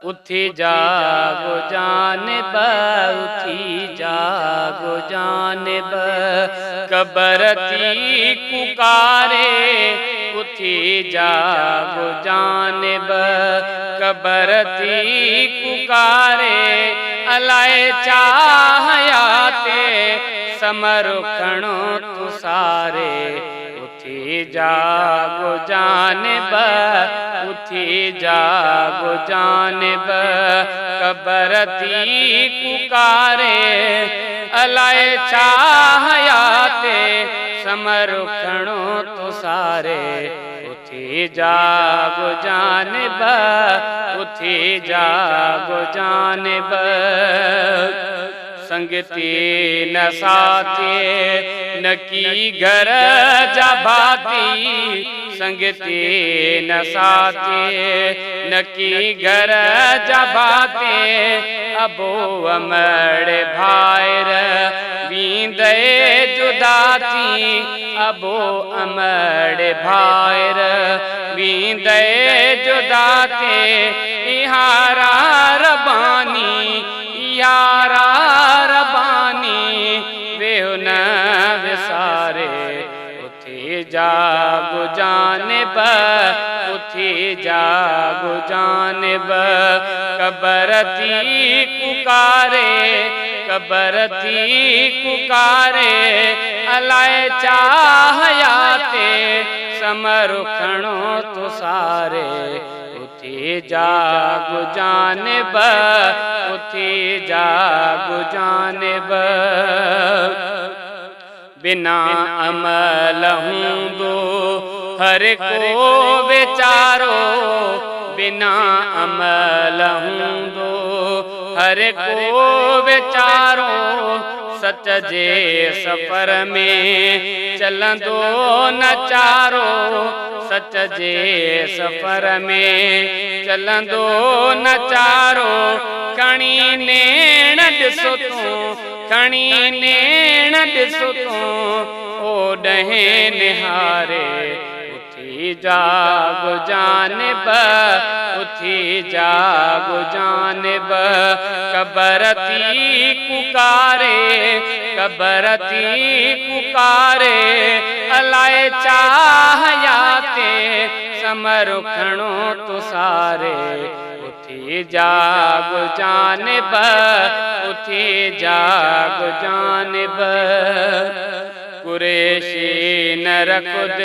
उठी जागो जानिब, उठी जागो जानिब, कबर थी पुकारे। उठी जागो जानिब, कबर थी पुकारे। अलाए चाहयाते समर खणो तू सारे। उठी जागो जानिब, उठी जागो जानिब, कबर थी पुकारे। अलाए चाहयाते समर खणो तू सारे। उठी जागो जानिब, उठी जागो जानिब, संगती न साथी न की घर जा भाती। संगती न साथी न की घर जा भाती। अबो अमड़ भायर वींदे जुदा थी। अबो अमड़ भायर वींदे जुदा थे। इहारा रबानी यारा रबानी वेहु न विसारे। उठी जागो जानिब, उठी जागो जानिब, कबर थी पुकारे। कबर थी पुकारे। अलाए चाहयाते समर खणो तू सारे। उठी जागो जानिब, उठी जागो जानिब, बिना अमल हूंदो हर को बेचारो। बिना अमल हूंदो हर को बेचारो। सच जे सफ़र में चलंदो नचारो। सच जे सफ़र में चलंदो नचारो। खणी नेण ॾिसो तूं, खणी नेण ॾिसो तूं, ओॾहें निहारे। उठी जागो जानिब, उठी जागो जानिब, कबर थी पुकारे। कबर थी पुकारे। अलाए चाहयाते समर खणो तू सारे। उठी जागो जानिब, उठी जागो जानिब, कुरेशी न रखुद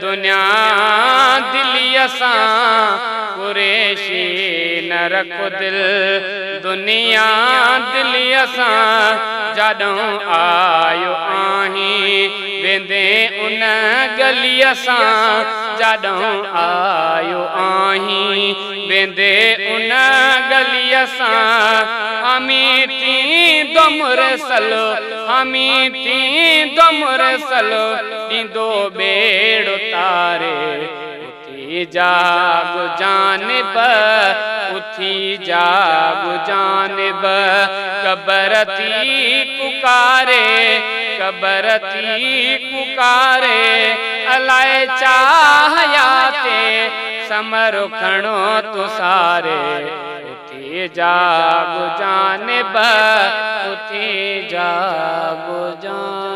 दुनिया दिलिय सां। कुरेशी न रखुद दुनिया दिलिय सां। जॾों आयो आहीं वेंदे उन गलीअ सां। जॾों आयो आहीं वेंदे उन गलीअ सां। हमी थींदो मुरसल, हमी थींदो मुरसल, ॾींदो बेड़ो तारे। उठी जागो जानिब, उठी जागो जानिब, कबर थी पुकारे। कबर थी पुकारे। अलाए चाहयाते समर खणो तू सारे। उठी जागो जानिब, उठी जागो जानिब।